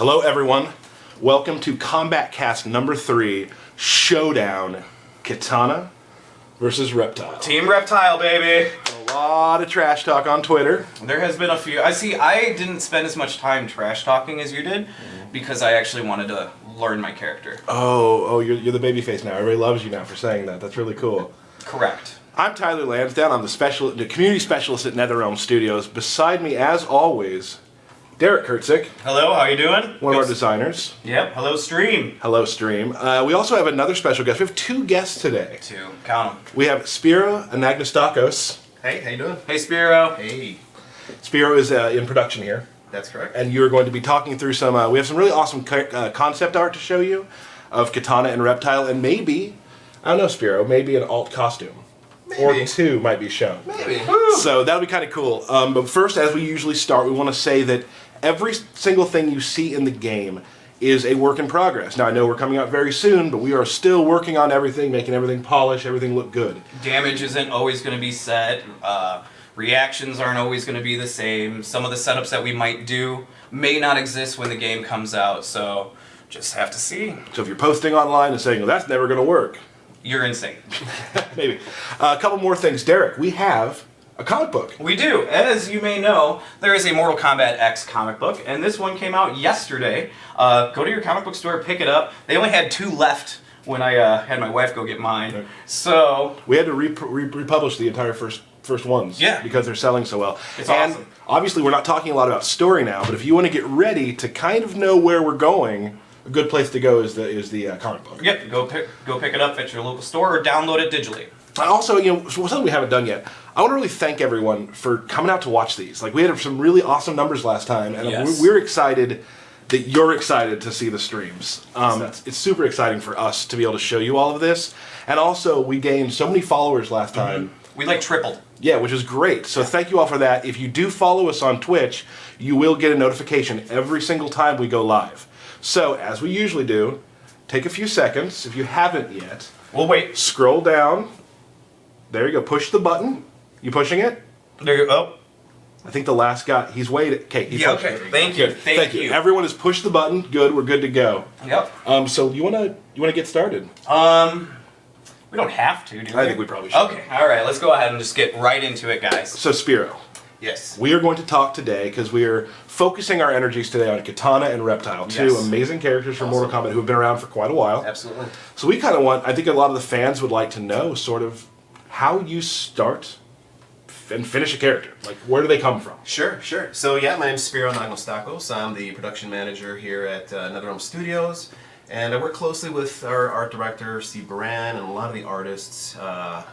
Hello, everyone. Welcome to Kombat Cast number 3, Showdown, Kitana versus Reptile. Team Reptile, baby. A lot of trash talk on Twitter. There has been a few. I didn't spend as much time trash talking as you did because I actually wanted to learn my character. Oh, you're the babyface now. Everybody loves you now for saying that. That's really cool. Correct. I'm Tyler Lansdowne. I'm the community specialist at NetherRealm Studios. Beside me, as always, Derek Kurtzik. Hello, how you doing? One of our designers. Yep, hello stream. Hello, stream. We also have another special guest. We have 2 guests today. 2, count them. We have Spiro Anagnostakos. Hey, how you doing? Hey Spiro. Hey, Spiro is in production here. that's correct. And you're going to be talking through some, we have some really awesome concept art to show you of Kitana and Reptile, and maybe, I don't know, Spiro, maybe an alt costume. Maybe. Or 2 might be shown. Maybe. So that'll be kind of cool. But first, as we usually start, we want to say that every single thing you see in the game is a work in progress. Now, I know we're coming out very soon, but we are still working on everything, making everything polish, everything look good. Damage isn't always going to be set. Reactions aren't always going to be the same. Some of the setups that we might do may not exist when the game comes out, so just have to see. So if you're posting online and saying, well, that's never going to work, You're insane. maybe. A couple more things. Derek, we have a comic book. We do. As you may know, there is a Mortal Kombat X comic book, and this one came out yesterday. Go to your comic book store, pick it up. They only had 2 left when I had my wife go get mine. Okay. So We had to republish the entire first ones. Yeah. Because they're selling so well. It's and awesome. Obviously, we're not talking a lot about story now, but if you want to get ready to kind of know where we're going, a good place to go is the comic book. yep, go pick it up at your local store or download it digitally. I also, something we haven't done yet. I want to really thank everyone for coming out to watch these. Like, we had some really awesome numbers last time, and Yes. we're excited that you're excited to see the streams. It's super exciting for us to be able to show you all of this, and also we gained so many followers last time. We like tripled. Yeah, which is great. So thank you all for that. If you do follow us on Twitch, you will get a notification every single time we go live. So, as we usually do, take a few seconds, if you haven't yet, We'll wait. scroll down. There you go. Push the button. You pushing it? There you go. I think the last guy, he's waited. Okay, he Yeah, pushed okay. it. Thank you. Good. Thank you. Everyone has pushed the button. Good. We're good to go. Yep. So you wanna get started? We don't have to, do we? I think we probably should. Okay, alright, let's go ahead and just get right into it, guys. So Spiro, Yes. we are going to talk today because we are focusing our energies today on Kitana and Reptile, 2 Yes. amazing characters from Mortal Kombat who have been around for quite a while. Absolutely. So we kind of I think a lot of the fans would like to know sort of how you start and finish a character. Like, where do they come from? Sure. So yeah, my name's Spiro Anagnostakos. I'm the production manager here at NetherRealm Studios, and I work closely with our art director, Steve Baran, and a lot of the artists that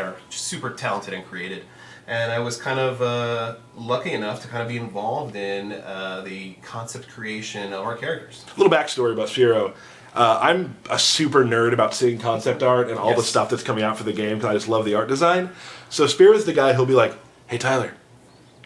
are super talented and creative. And I was kind of lucky enough to kind of be involved in the concept creation of our characters. A little backstory about Spiro. I'm a super nerd about seeing concept art and all the Yes. stuff that's coming out for the game because I just love the art design. So Spiro's the guy who'll be like, "Hey Tyler,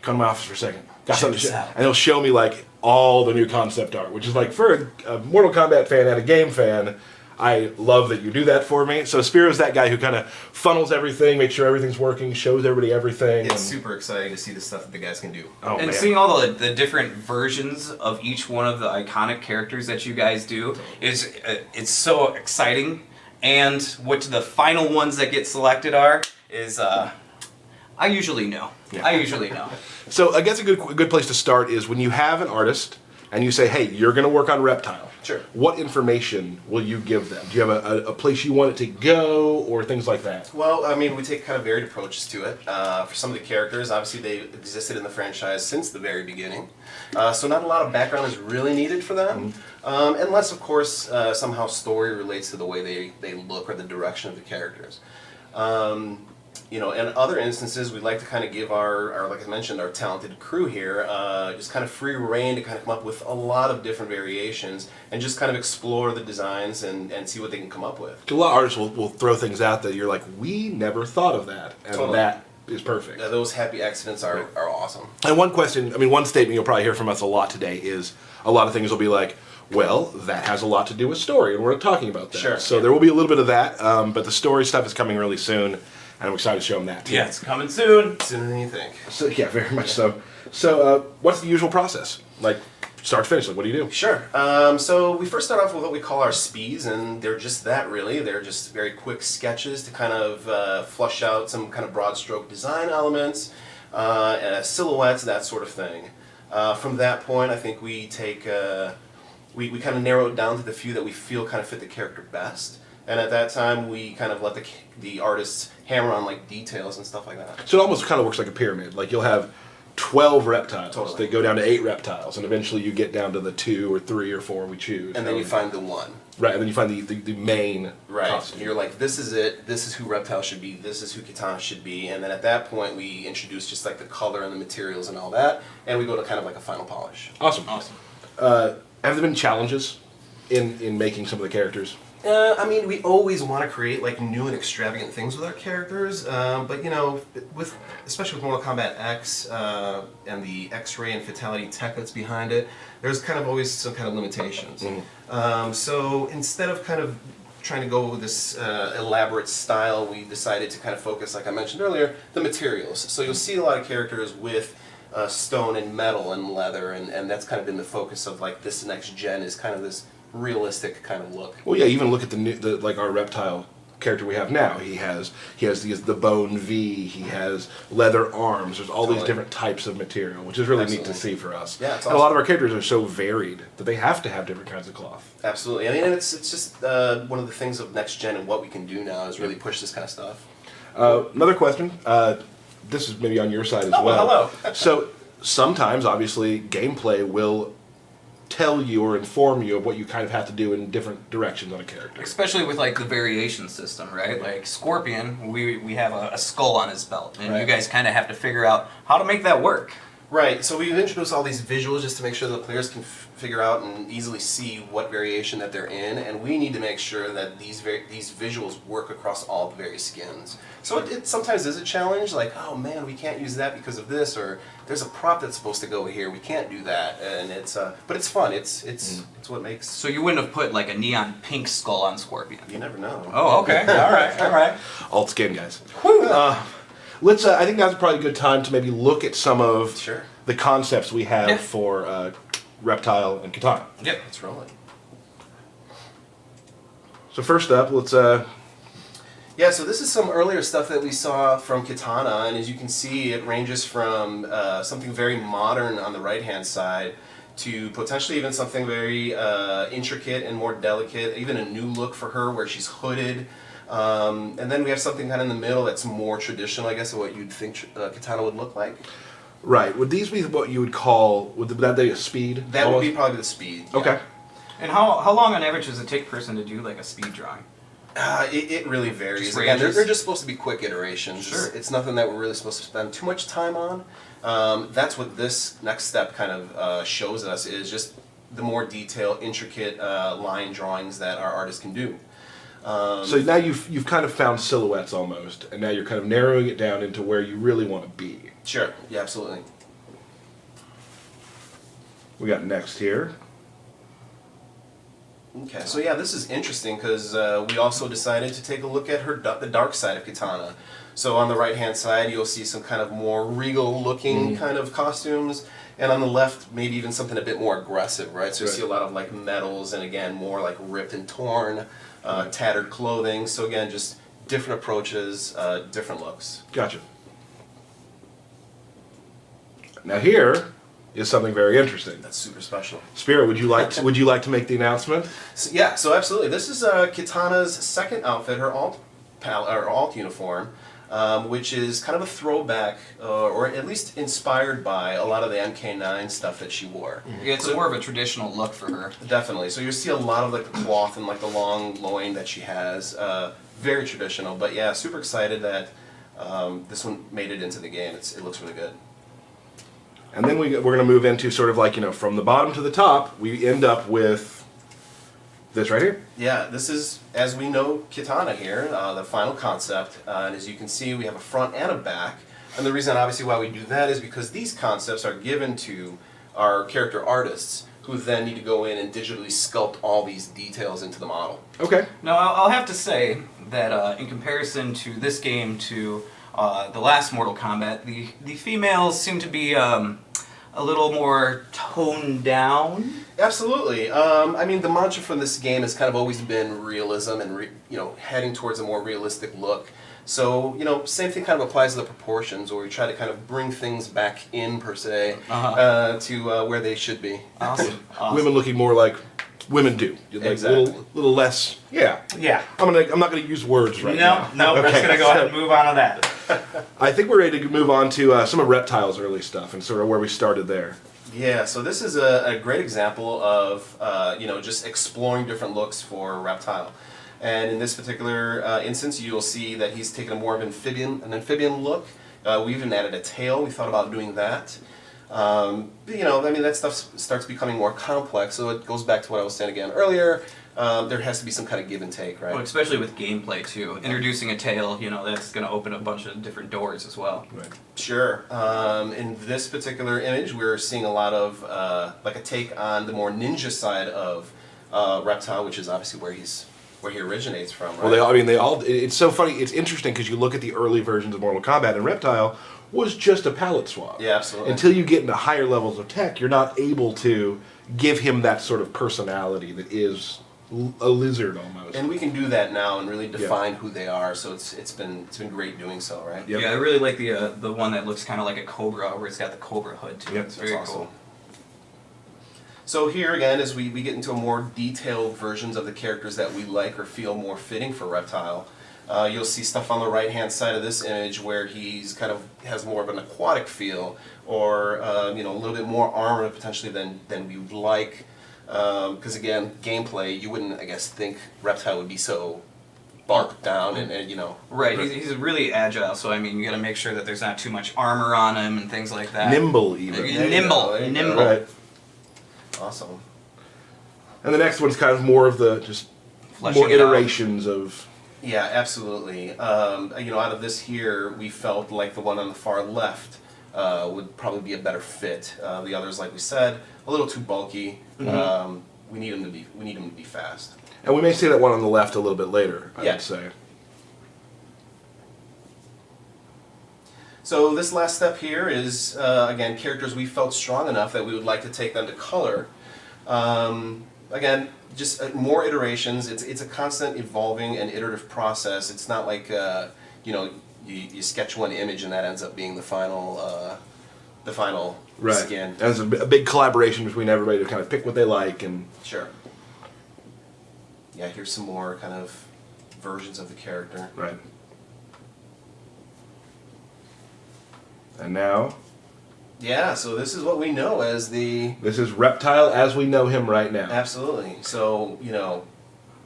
come to my office for a second. Got Check something to this show." out. And he'll show me like all the new concept art, which is like for a Mortal Kombat fan and a game fan, I love that you do that for me. So Spiro's that guy who kind of funnels everything, makes sure everything's working, shows everybody everything. It's super exciting to see the stuff that the guys can do. Oh, And man. seeing all the different versions of each one of the iconic characters that you guys do is it's so exciting. And what the final ones that get selected are is I usually know. Yeah. I usually know. So I guess a good place to start is when you have an artist and you say, "Hey, you're going to work on Reptile." Sure. What information will you give them? Do you have a place you want it to go or things like that? Well, I mean, we take kind of varied approaches to it. For some of the characters, obviously they existed in the franchise since the very beginning, so not a lot of background is really needed for them, unless, of course, somehow story relates to the way they look or the direction of the characters. In other instances, we'd like to kind of give our, like I mentioned, our talented crew here, just kind of free reign to kind of come up with a lot of different variations and just kind of explore the designs and see what they can come up with. A lot of artists will throw things out that you're like, we never thought of that, and Totally. that is perfect. Those happy accidents are awesome. And one statement you'll probably hear from us a lot today is a lot of things will be like, well, that has a lot to do with story, and we're talking about that. Sure. So there will be a little bit of that, but the story stuff is coming really soon. And I'm excited to show them that too. Yeah, it's coming soon. Sooner than you think. So yeah, very much so. So what's the usual process? Like, start to finish, like, what do you do? Sure. So we first start off with what we call our speeds, and they're just that, really. They're just very quick sketches to kind of flush out some kind of broad stroke design elements, silhouettes, that sort of thing. From that point, I think we take we kind of narrow it down to the few that we feel kind of fit the character best. And at that time, we kind of let the artists hammer on like details and stuff like that. So it almost kind of works like a pyramid. Like you'll have 12 reptiles. Totally. They go down to 8 reptiles, and eventually you get down to the 2 or 3 or 4 we choose. And then you find the one. Right, and then you find the main Right. costume. You're like, this is it. This is who Reptile should be. This is who Kitana should be. And then at that point, we introduce just like the color and the materials and all that, and we go to kind of like a final polish. Awesome. Awesome. Have there been challenges in making some of the characters? I mean, we always want to create like new and extravagant things with our characters, but you know, especially with Mortal Kombat X and the X-ray and fatality tech that's behind it, there's kind of always some kind of limitations. So instead of kind of trying to go with this elaborate style, we decided to kind of focus, like I mentioned earlier, the materials. So you'll see a lot of characters with stone and metal and leather, and that's kind of been the focus of like this next gen is kind of this realistic kind of look. Well, yeah. Even look at the like our reptile character we have now. He has the bone V. He has leather arms. There's all these different types of material, which is really neat to see for us. Yeah, it's and a lot of our characters are so varied that they have to have different kinds of cloth. Absolutely. I mean, and it's just one of the things of next gen and what we can do now is really push this kind of stuff. Another question. This is maybe on your side as well. Hello. So sometimes, obviously, gameplay will tell you or inform you of what you kind of have to do in different directions on a character. Especially with like the variation system, right? Like Scorpion, we have a skull on his belt, and you guys kind of have to figure out how to make that work. Right, so we've introduced all these visuals just to make sure that the players can figure out and easily see what variation that they're in, and we need to make sure that these visuals work across all the various skins. So it sometimes is a challenge, like, oh man, we can't use that because of this, or there's a prop that's supposed to go here, we can't do that, and but it's fun. It's what makes. So you wouldn't have put like a neon pink skull on Scorpion. You never know. Oh, okay. All right. Alt skin, guys. Let's. I think that's probably a good time to maybe look at some of Sure. the concepts we have for Reptile and Kitana. Yep. Let's roll it. So first up, let's. Yeah, so this is some earlier stuff that we saw from Kitana, and as you can see, it ranges from something very modern on the right-hand side to potentially even something very intricate and more delicate, even a new look for her where she's hooded. And then we have something kind of in the middle that's more traditional, I guess, of what you'd think Kitana would look like. Right. Would these be what you would call? Would that be a speed? That almost? would be probably the speed. Yeah. Okay. And how long on average does it take a person to do like a speed drawing? It really varies. Just Again, ranges? they're just supposed to be quick iterations. Sure. It's nothing that we're really supposed to spend too much time on. That's what this next step kind of shows us, is just the more detailed, intricate line drawings that our artists can do. So now you've kind of found silhouettes almost, and now you're kind of narrowing it down into where you really want to be. Sure. Yeah, absolutely. We got next here. Okay, so yeah, this is interesting because we also decided to take a look at the dark side of Kitana. So on the right-hand side, you'll see some kind of more regal-looking kind of costumes, and on the left, maybe even something a bit more aggressive, right? So you see a lot of like metals, and again, more like ripped and torn, tattered clothing. So again, just different approaches, different looks. Gotcha. Now here is something very interesting. That's super special. Spirit, would you like to make the announcement? So, yeah, so absolutely. This is Kitana's second outfit, her alt uniform, which is kind of a throwback, or at least inspired by a lot of the MK9 stuff that she wore. Yeah, it's more of a traditional look for her. Definitely. So you see a lot of like the cloth and like the long loin that she has. Very traditional, but yeah, super excited that this one made it into the game. It looks really good. And then we're going to move into sort of like, from the bottom to the top, we end up with this right here. Yeah, this is, as we know, Kitana here, the final concept. And as you can see, we have a front and a back. And the reason, obviously, why we do that is because these concepts are given to our character artists, who then need to go in and digitally sculpt all these details into the model. Okay. Now, I'll have to say that in comparison to this game, to the last Mortal Kombat, the females seem to be a little more toned down. Absolutely. I mean, the mantra from this game has kind of always been realism and heading towards a more realistic look. So, same thing kind of applies to the proportions, where we try to kind of bring things back in, per se, to where they should be. Awesome. Women looking more like women do. Like Exactly. little less. Yeah. Yeah. I'm not gonna use words right now. No, we're just gonna go ahead and move on to that. I think we're ready to move on to some of Reptile's early stuff and sort of where we started there. Yeah, so this is a great example of, just exploring different looks for Reptile. And in this particular instance, you'll see that he's taken a more of an amphibian look. We even added a tail. We thought about doing that. That stuff starts becoming more complex, so it goes back to what I was saying again earlier. There has to be some kind of give and take, right? Well, especially with gameplay, too. Introducing a tail, that's going to open a bunch of different doors as well. Right. Sure. In this particular image, we're seeing a lot of like a take on the more ninja side of Reptile, which is obviously where he originates from, right? Well, it's so funny, it's interesting because you look at the early versions of Mortal Kombat, and Reptile was just a palette swap. Yeah, absolutely. Until you get into higher levels of tech, you're not able to give him that sort of personality that is a lizard almost. And we can do that now and really define who they are. So it's been great doing so, right? Yep. Yeah, I really like the one that looks kind of like a cobra, where it's got the cobra hood too. Yep, It's very that's awesome. cool. So here again, as we get into a more detailed versions of the characters that we like or feel more fitting for Reptile, you'll see stuff on the right-hand side of this image where he's kind of has more of an aquatic feel, or a little bit more armor potentially than we would like. Because again, gameplay, you wouldn't, I guess, think Reptile would be so bulked down and. Right, he's really agile, so you got to make sure that there's not too much armor on him and things like that. Nimble, even. Nimble. Right. Awesome. And the next one's kind of more of the just Fleshing more it out. iterations of. Yeah, absolutely. Out of this here, we felt like the one on the far left would probably be a better fit. The others, like we said, a little too bulky. We need him to be fast. And we may see that one on the left a little bit later, I would say. So this last step here is, again, characters we felt strong enough that we would like to take them to color. Again, just more iterations. It's a constant evolving and iterative process. It's not like, you sketch one image and that ends up being the final skin. And it's a big collaboration between everybody to kind of pick what they like and. Sure. Yeah, here's some more kind of versions of the character. Right. And now. Yeah, so this is what we know as the... This is Reptile as we know him right now. Absolutely. So,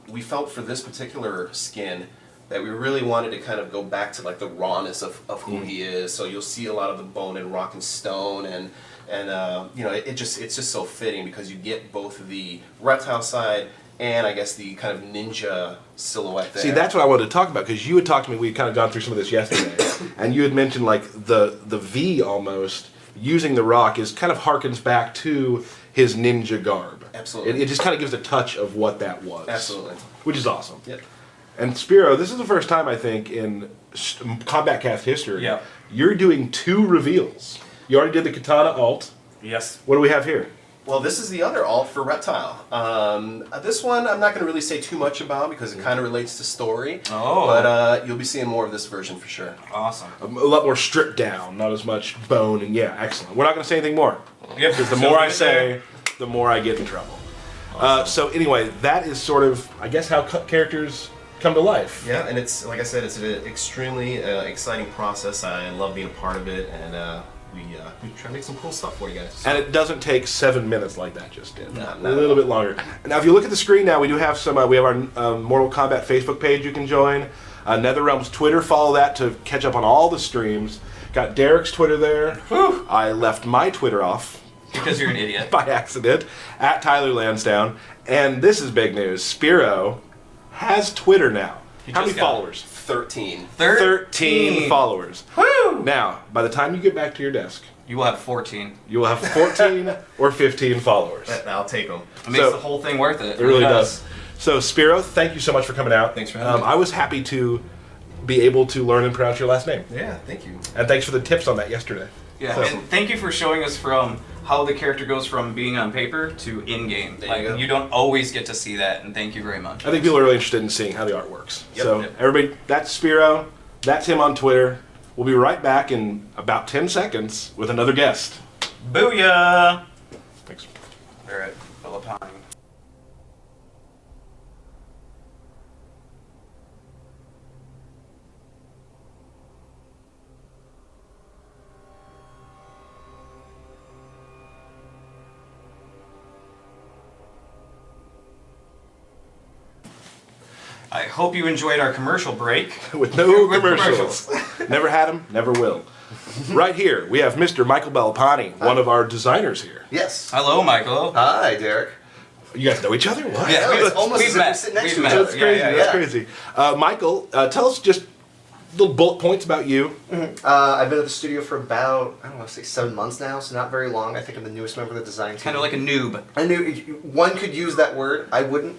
we felt for this particular skin that we really wanted to kind of go back to like the rawness of who he is. So you'll see a lot of the bone and rock and stone, and it's just so fitting because you get both the Reptile side and I guess the kind of ninja silhouette there. See, that's what I wanted to talk about, because you had talked to me, we had kind of gone through some of this yesterday, and you had mentioned like the V almost, using the rock is kind of harkens back to his ninja garb. Absolutely. It just kind of gives a touch of what that was. Absolutely. Which is awesome. Yep. And Spiro, this is the first time I think in Combat Cast history, Yeah. you're doing 2 reveals. You already did the Kitana alt. Yes. What do we have here? Well, this is the other alt for Reptile. This one I'm not going to really say too much about because it kind of relates to story. Oh. But you'll be seeing more of this version for sure. Awesome. A lot more stripped down, not as much bone, and yeah, excellent. We're not going to say anything more. Yep. Because the more I say, the more I get in trouble. So anyway, that is sort of, I guess, how characters come to life. Yeah, and it's, like I said, it's an extremely exciting process. I love being a part of it, and we try to make some cool stuff for you guys. And it doesn't take 7 minutes like that just did. No, not a little bit longer. Now, if you look at the screen now, we do have some. We have our Mortal Kombat Facebook page you can join. NetherRealm's Twitter. Follow that to catch up on all the streams. Got Derek's Twitter there. Whew. I left my Twitter off Because you're an idiot. by accident at Tyler Lansdowne. And this is big news. Spiro has Twitter now. How many just got it. followers? 13. 13 followers. Woo! Now, by the time you get back to your desk, You will have 14. you will have 14 or 15 followers. I'll take them. It makes So- the whole thing worth it. It really does. So, Spiro, thank you so much for coming out. Thanks for having me. I was happy to be able to learn and pronounce your last name. Yeah, thank you. And thanks for the tips on that yesterday. Yeah, So- and thank you for showing us from how the character goes from being on paper to in-game. There you go. You don't always get to see that, and thank you very much. I think people are really interested in seeing how the art works. Yep. So Yep. everybody, that's Spiro. That's him on Twitter. We'll be right back in about 10 seconds with another guest. Booyah! Thanks. We're at Philippine. I hope you enjoyed our commercial break. With no With commercials. Never had them, never will. Right here, we have Mr. Michael Bellapani, one of our designers here. Yes. Hello, Michael. Hi, Derek. You guys know each other? What? Yeah, it's almost we've as if met. we sit next We've to each met. other. That's crazy. Yeah, That's crazy. Michael, tell us just little bullet points about you. I've been at the studio for about, I don't know, say 7 months now, so not very long. I think I'm the newest member of the design team. Kind of like a noob. I knew one could use that word. I wouldn't.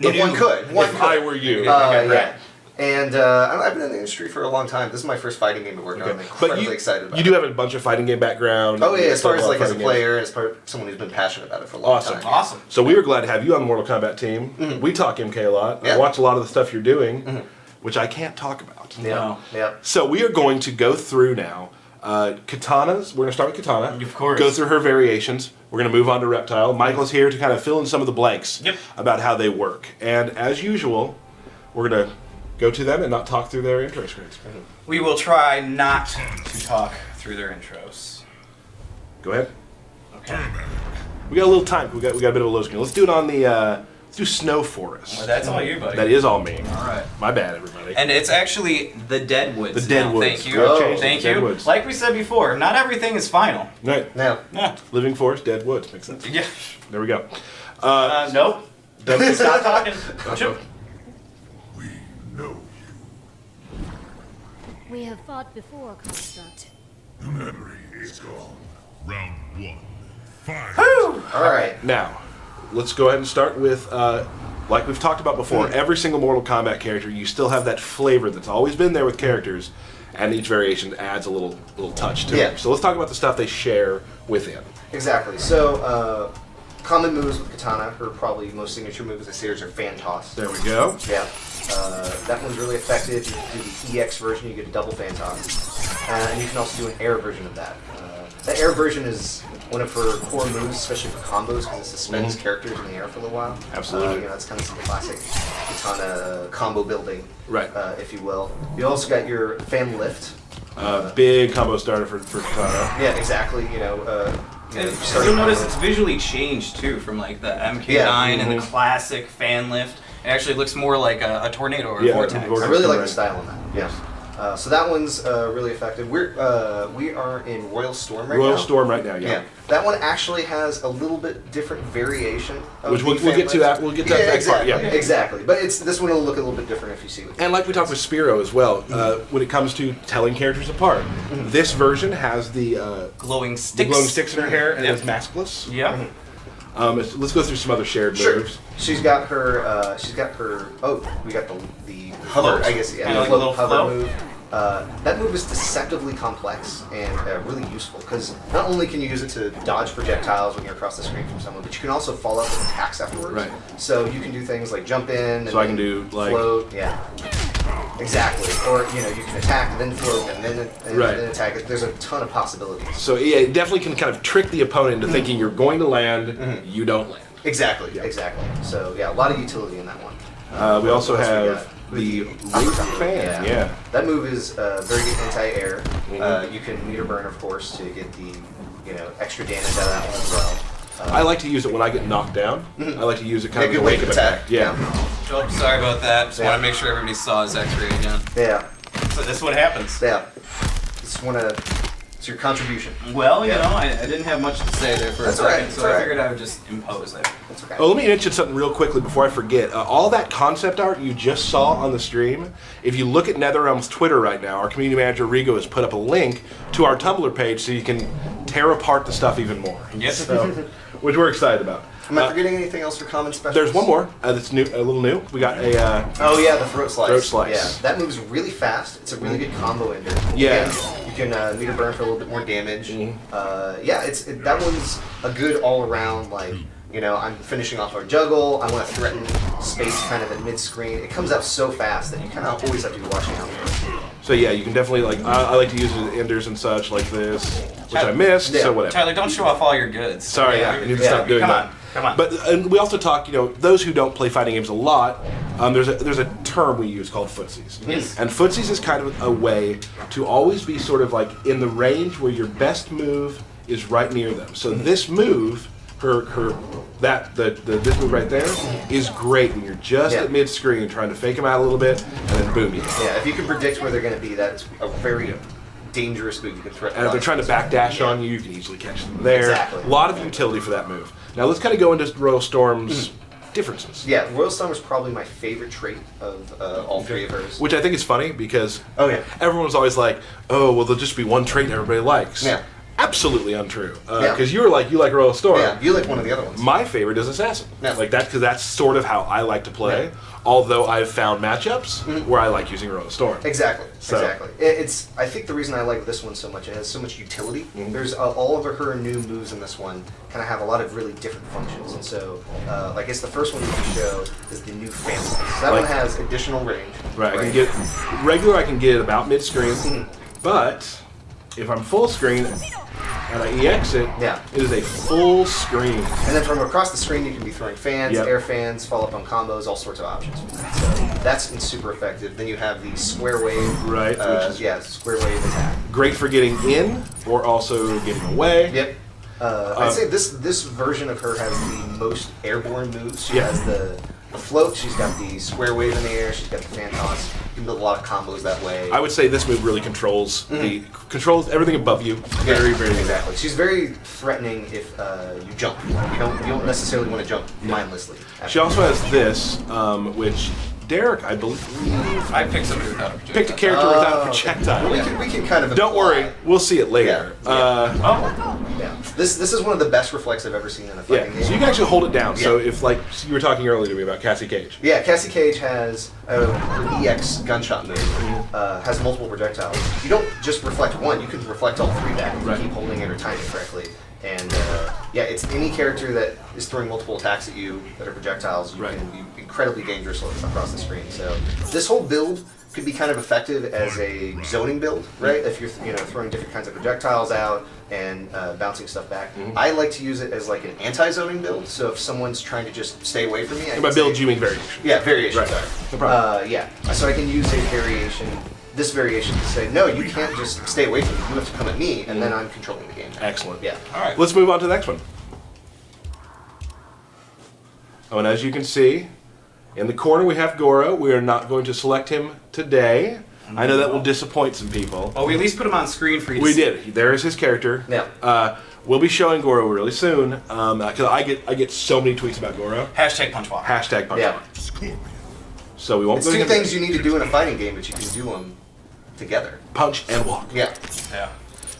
If one could. One If could. I were you. Yeah. And I've been in the industry for a long time. This is my first fighting game to work on. I'm incredibly excited about you do have a bunch of fighting game background. Oh, yeah, You as far play as like as a fighting player and as part of someone who's been passionate about it for a long Awesome. time. Awesome. So we were glad to have you on the Mortal Kombat team. We talk MK a lot. I Yeah. watch a lot of the stuff you're doing, which I can't talk about. Yeah. No. Yeah. So we are going to go through now Katanas. We're going to start with Kitana. Of course. Go through her variations. We're going to move on to Reptile. Michael's here to kind of fill in some of the blanks Yep. about how they work. And as usual, we're going to go to them and not talk through their intro screens. We will try not to talk through their intros. Go ahead. Okay. We got a little time. We got a bit of a low screen. Let's do it on the. Let's do Snow Forest. Well, that's all you, buddy. That is all me. All right. My bad, everybody. And it's actually the Deadwoods. The Deadwoods. Thank you. We've changed it to Thank you. Deadwoods. Like we said before, not everything is final. Right. Now, Yeah. Living Forest, Dead Woods. Makes sense. Yeah. There we go. Nope. Stop talking. Chip. We know We have fought before, Construct. the memory is gone. Round one. Fight. all right. Now, let's go ahead and start with, like we've talked about before, every single Mortal Kombat character, you still have that flavor that's always been there with characters, and each variation adds a little touch to Yeah. it. So let's talk about the stuff they share within. Exactly. So, common moves with Kitana, her probably most signature moves I see are fan toss. There we go. Yeah. That one's really effective. You can do the EX version, you get a double fan toss. And you can also do an air version of that. The air version is one of her core moves, especially for combos, because it suspends characters in the air for a little while. Absolutely. That's kind of some classic Kitana combo building, Right. if you will. You also got your fan lift. Big combo starter for Kitana. Yeah, exactly. You And start you'll notice combos. it's visually changed too, from like the MK9 Yeah. and the classic fan lift. It actually looks more like a tornado or a Yeah, vortex. vortex. I really like Right. the style on that. Yes. So that one's really effective. We are in Royal Storm right now. Royal Storm right now, Yeah. yeah. That one actually has a little bit different variation. Of Which the we'll fan get to lift. that. We'll get to that next part. exactly. Yeah. Exactly. But this one will look a little bit different if you see it. And like we talked with Spiro as well, when it comes to telling characters apart, this version has the Glowing the sticks. glowing sticks in her hair and Yep. it's maskless. Yeah. Let's go through some other shared Sure. moves. She's got her. Oh, we got the hover. Float. I guess yeah. Kinda the like a little hover float. move. That move is deceptively complex and really useful because not only can you use it to dodge projectiles when you're across the screen from someone, but you can also follow up with attacks afterwards. Right. So you can do things like jump in. And So I can then do, like- float. Yeah. Exactly. Or you can attack and then float and Right. then attack. There's a ton of possibilities. So yeah, it definitely can kind of trick the opponent into thinking you're going to land, you don't land. Exactly. Yeah. Exactly. So yeah, a lot of utility in that one. We also What else we have got? the Uppercut Root move, Fan. Yeah. That move is very good anti-air. Mhm. You can meter burn, of course, to get the extra damage out of that one as well. I like to use it when I get knocked down. I like to use it kind of good as a way wake to up attack. Yeah. Oh, sorry about that. Just Yeah. want to make sure everybody saw his X-ray again. Yeah, So this is what happens. yeah. Just want to. It's your contribution. Well, you Yeah. know, I didn't have much to say there for That's a all right, second, that's so all I right. figured I would just impose there. That's okay. Oh, let me mention something real quickly before I forget. All that concept art you just saw on the stream, if you look at NetherRealm's Twitter right now, our community manager Rigo has put up a link to our Tumblr page so you can tear apart the stuff even more. Yes. So, which we're excited about. Am I forgetting anything else for common specials? There's one more that's new, a little new. We got a Oh yeah, the throat slice. Throat slice. Yeah, that moves really fast. It's a really good combo ender. Yeah. You can meter burn for a little bit more damage. Yeah, that one's a good all around like. You know, I'm finishing off our juggle. I want to threaten space kind of at mid-screen. It comes out so fast that you kind of always have to be watching out for it. So yeah, you can definitely like. I like to use enders and such like this, which I missed. Yeah. So whatever. Tyler, don't show off all your goods. Sorry, I need to stop doing that. Come on. But and we also talk, you know, those who don't play fighting games a lot, there's a term we use called footsies. Yes. And footsies is kind of a way to always be sort of like in the range where your best move is right near them. So this move, this move right there is great when you're just at mid screen trying to fake them out a little bit, and then boom, you hit. Yeah, if you can predict where they're going to be, that's a very dangerous move. You can threaten. And if they're trying to backdash on you, you can easily catch them there. Exactly. A lot of utility for that move. Now let's kind of go into Royal Storm's differences. Yeah, Royal Storm is probably my favorite trait of all three of hers. Which I think is funny because yeah. everyone's always like, oh, well, there'll just be one trait everybody likes. Yeah. Absolutely untrue. Yeah. Because you like Royal Storm. Yeah, you like one of the other ones. My favorite is Assassin. Yeah. Like that because that's sort of how I like to play. Yeah. Although I've found matchups where I like using Royal Storm. Exactly. So- Exactly. I think the reason I like this one so much, it has so much utility. There's all of her new moves in this one kind of have a lot of really different functions, and so I guess the first one we can show is the new fan slice. So that one has additional range. Right. I can get regular. I can get about mid screen, but if I'm full screen and I EX it, it is a full screen. And then from across the screen, you can be throwing fans, air fans, follow up on combos, all sorts of options. So that's super effective. Then you have the square wave. Right. Which is square wave attack. great for getting in or also getting away. Yep. I'd say this version of her has the most airborne moves. She Yeah. has the float. She's got the square wave in the air. She's got the fan toss. You can build a lot of combos that way. I would say this move really controls controls everything above you. Very, very exactly. She's very threatening if you jump. You don't necessarily want to jump mindlessly. She also has this, which Derek, I believe, I picked somebody without a projectile. picked a character without a projectile. We can kind of Don't imply. worry, we'll see it later. Yeah. This is one of the best reflects I've ever seen in a fighting game. So you can actually hold it down. So if like you were talking earlier to me about Cassie Cage. Yeah, Cassie Cage has an EX gunshot move, has multiple projectiles. You don't just reflect one, you can reflect all three back if you keep holding it or timing it correctly. And it's any character that is throwing multiple attacks at you that are projectiles, you can be incredibly dangerous across the screen. So this whole build could be kind of effective as a zoning build, right? If you're throwing different kinds of projectiles out and bouncing stuff back. I like to use it as like an anti-zoning build. So if someone's trying to just stay away from me, I And by can build, say- you mean variation. Yeah, variation. Right. Sorry. No problem. So I can use a variation. This variation to say, no, you can't just stay away from me. You have to come at me, and then I'm controlling the game. Excellent. Yeah. All right. Let's move on to the next one. Oh, and as you can see, in the corner we have Goro. We are not going to select him today. I know that will disappoint some people. Well, we at least put him on screen for you to We see. did. There is his character. Yeah. We'll be showing Goro really soon because I get so many tweets about Goro. Hashtag punch walk. Hashtag punch Yeah. walk. So we won't It's go two into things you need to do in a fighting game, but you can do them together. punch and walk. Yeah. Yeah.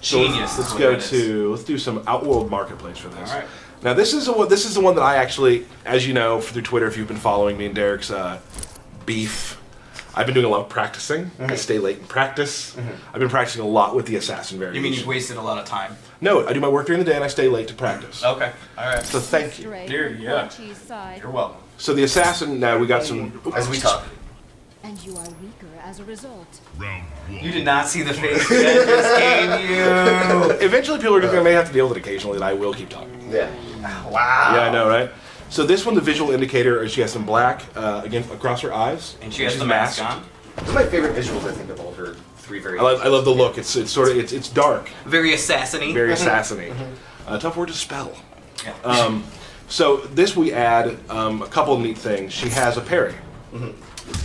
So Genius. let's is go what it is. let's do some Outworld Marketplace for this. All right. Now this is the one that I actually, as you know through Twitter, if you've been following me and Derek's beef, I've been doing a lot of practicing. I stay late in practice. I've been practicing a lot with the assassin You variation. mean you've wasted a lot of time? No, I do my work during the day and I stay late to practice. Okay. All right. So thank you. Here, yeah. Cheese side, You're welcome. So the assassin. Now we got some. As we talk. and you are weaker as a result. Round one. You did not see the face that just gave you. Eventually, people are going to may have to deal with it occasionally, and I will keep talking. Yeah. Wow. Yeah, I know, right? So this one, the visual indicator, is she has some black against across her eyes, And she has she's the mask on. One of my favorite visuals, I think, of all her three I variations. love the look. It's sort of it's dark, Very assassiny. very assassiny. Tough word to spell. Yeah. So this we add a couple of neat things. She has a parry,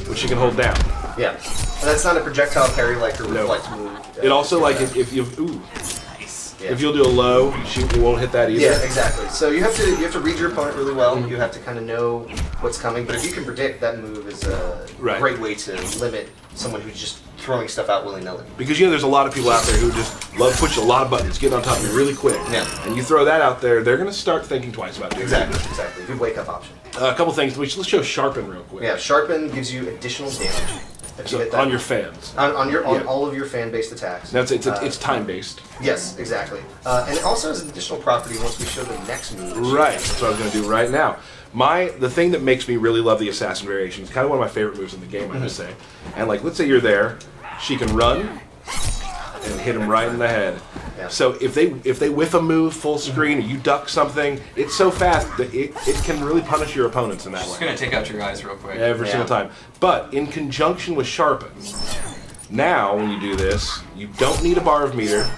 which she can hold down. Yeah. And that's not a projectile parry like her reflect move. It also like if you Nice. Yeah. if you'll do a low, she won't hit that either. Yeah, exactly. So you have to read your opponent really well. You have to kind of know what's coming. But if you can predict, that move is a Right. great way to limit someone who's just throwing stuff out willy-nilly. Because there's a lot of people out there who just love pushing a lot of buttons, getting on top of you really quick. Yeah. And you throw that out there, they're going to start thinking twice about it. Exactly. Good wake-up option. A couple things. Let's show Sharpen real quick. Yeah, Sharpen gives you additional damage. If you hit that. On your fans. On all of your fan-based attacks. That's it's time based. Yes, exactly. And it also has an additional property once we show the next move. Right. That's what I was going to do right now. The thing that makes me really love the assassin variation is kind of one of my favorite moves in the game, I must say. And like, let's say you're there, she can run and hit him right in the head. Yeah. So if they whiff a move full screen or you duck something, it's so fast that it can really punish your opponents in that Just way. gonna take out your eyes real quick. Every single time. But in conjunction with Sharpen, now when you do this, you don't need a bar of meter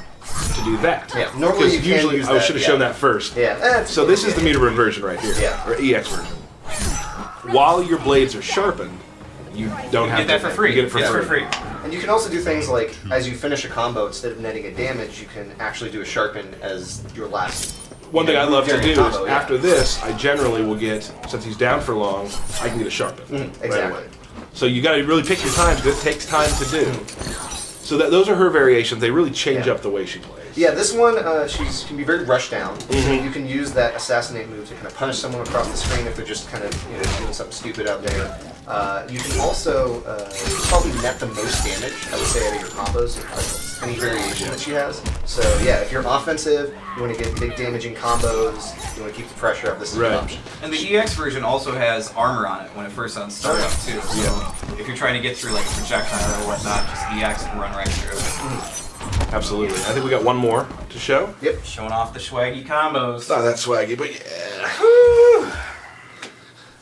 to do that. Yeah, normally you can usually use I should have that, shown yeah. that first. Yeah. So this is the meter burn version right here, Yeah. or EX version. While your blades are sharpened, you don't have Get that to for free. You get it for Yeah, free. And you can also do things like, as you finish a combo, instead of netting a damage, you can actually do a Sharpen as your last. One thing I love to during do a is combo, yeah. after this, I generally will get, since he's down for long, I can get a Sharpen. right exactly. away. So you got to really pick your times. It takes time to do. So those are her variations. They really change Yeah. up the way she plays. Yeah, this one can be very rushed down. So you can use that assassinate move to kind of punish someone across the screen if they're just kind of doing something stupid out there. You can also probably net the most damage, I would say, out of your combos, any variation that she has. So yeah, if you're offensive, you want to get big damaging combos, you want to keep the pressure up, this is Right. an option. And the EX version also has armor on it when it first starts up too. So if you're trying to get through like a projectile or whatnot, just EX and run right through it. Absolutely. I think we got one more to show. Yep. Showing off the swaggy combos. Not that swaggy, but yeah.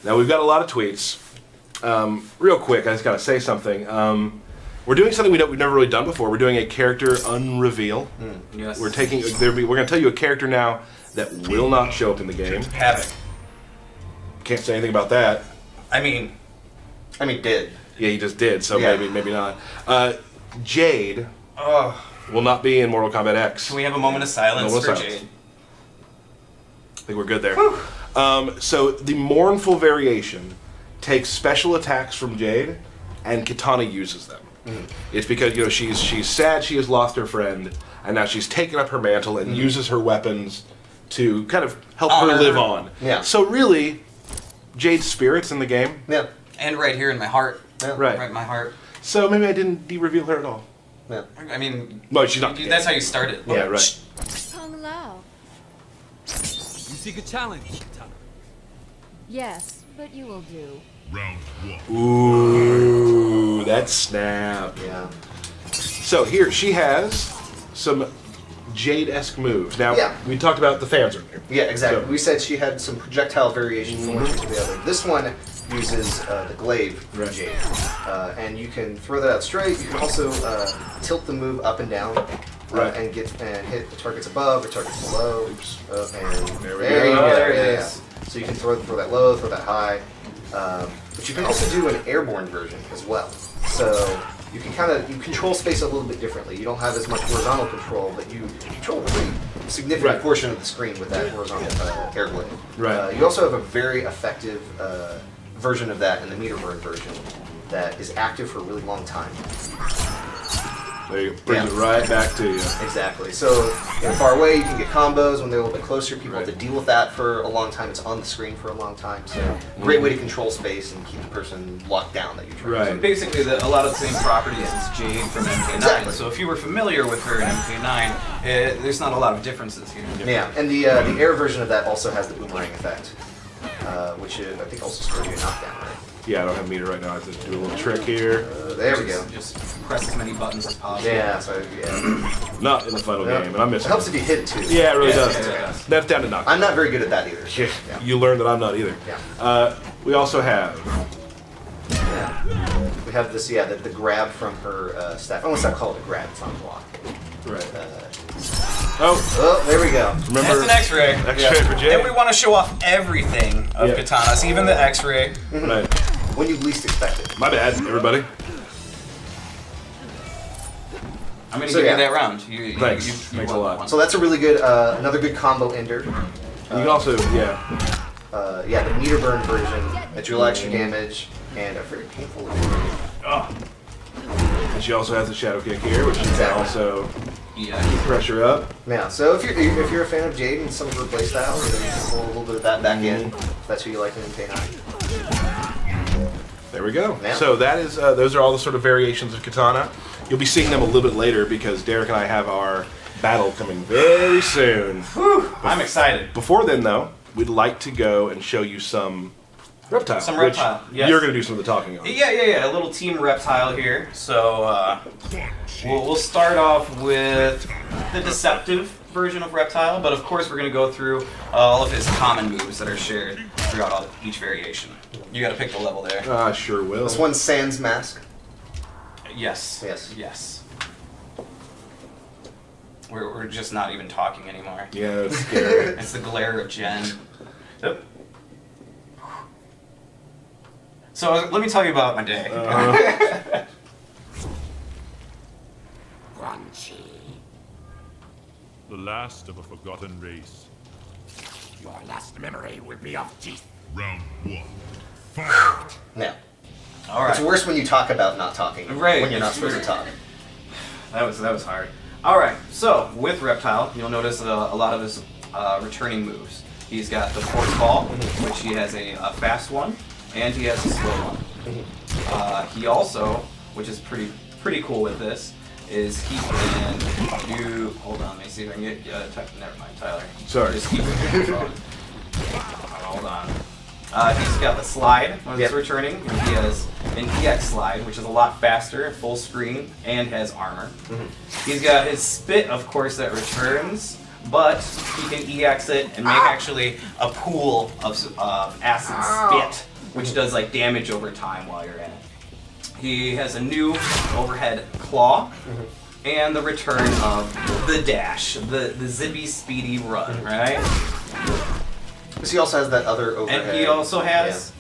Now we've got a lot of tweets. Real quick, I just gotta say something. We're doing something we've never really done before. We're doing a character unreveal. Yes. We're gonna tell you a character now that will not show up in the game. Havoc. Can't say anything about that. I mean, Did. Yeah, he just did, so Yeah. maybe not. Jade oh, will not be in Mortal Kombat X. can we have a moment of silence Moment for of silence. Jade? I think we're good there. So the mournful variation takes special attacks from Jade, and Kitana uses them. It's because she's sad she has lost her friend, and now she's taken up her mantle and uses her weapons to kind of help her Honor. live on. Yeah. So really, Jade's spirit's in the game. Yeah. And right here in my heart. Yeah. Right. Right in my heart. So maybe I didn't de-reveal her at all. Yeah. I mean, No, she's not. that's how you started. Yeah, right. Kung Lao. You seek a challenge, Kitana. Yes, but you will do. Round one. Ooh, that snap. Yeah. So here she has some Jade-esque moves. Now Yeah. we talked about the fans earlier. Yeah, exactly. So- We said she had some projectile variation from one to the other. This one uses the glaive from Right. Jade. And you can throw that out straight. You can also tilt the move up and down. Right. And hit the targets above or targets below. Oops. And There we you go. go. There it Yeah, is. yeah. So you can throw that low, throw that high. But you can also do an airborne version as well. So you can control space a little bit differently. You don't have as much horizontal control, but you control a pretty significant Right. portion of the screen with that horizontal air blade. Right. You also have a very effective version of that in the meter burn version that is active for a really long time. There you brings Yeah. it right back to you. Exactly. So far away, you can get combos. When they're a little bit closer, people have to deal with that for a long time. It's on the screen for a long time. So great way to control space and keep the person locked down that you're trying Right. to. Basically, a lot of the same properties as Jade from MK9. Exactly. So if you were familiar with her in MK9, there's not a lot of differences here. Yeah, and the air version of that also has the boomerang effect, which I think also scores you a knockdown, right? Yeah, I don't have meter right now. I have to do a little trick here. There we go. Just press as many buttons as possible. Yeah, so yeah. Not in the final Yeah. game, and I'm It missing. helps if you hit it too. Yeah, it really Yeah, does. yeah, it does. That's down to knock. I'm not very good at that either. Yeah. Yeah. You learned that I'm not either. Yeah. We also have. Yeah. We have this, the grab from her staff. I almost not call it a grab, it's not a block. Right. Oh, Oh, there we go. remember That's an X-ray. X-ray for Jade. And we want to show off everything of Yeah. Kitana's, even the X-ray. Right. When you least expect it. My bad, everybody. I'm going to So, give yeah. you that round. You, Thanks. You Thanks a won lot. that one. So that's a really good, another good combo ender. You can also, yeah. The meter burn version that you'll extra damage and a very painful. she also has the shadow kick here, which she can also Yeah. pressure up. Yeah, so if you're a fan of Jade and some of her playstyle, then you can pull a little bit of that back in. If that's who you like in K9. There we go. Yeah. So that is those are all the sort of variations of Kitana. You'll be seeing them a little bit later because Derek and I have our battle coming very soon. Whew, I'm excited. Before then, though, we'd like to go and show you some Reptile. Some which Reptile, yes. You're going to do some of the talking on. Yeah. A little team Reptile here. So we'll start off with the deceptive version of Reptile, but of course we're going to go through all of his common moves that are shared throughout each variation. You got to pick the level there. I sure will. This one's Sans Mask. Yes. Yes. We're just not even talking anymore. Yeah, it's scary. It's the glare of Jen. Yep. So let me tell you about my day. The last of a forgotten race. Your last memory will be of teeth. Round 1. Fight! Now, All it's right. worse when you talk about not talking. Right, When you're not it's supposed to weird. talk. That was hard. All right. So with Reptile, you'll notice a lot of his returning moves. He's got the force ball, which he has a fast one, and he has a slow one. He also, which is pretty cool with this, is he can do. Hold on, let me see if I can get. Never mind, Tyler. Sorry. Just keep it going. Hold on. He's got the slide when he's returning. And he has an EX slide, which is a lot faster, full screen, and has armor. He's got his spit, of course, that returns, but he can EX it and make actually a pool of acid spit, which does like damage over time while you're in it. He has a new overhead claw, and the return of the dash, the zippy speedy run, right? Because he also has that other overhead. And he also has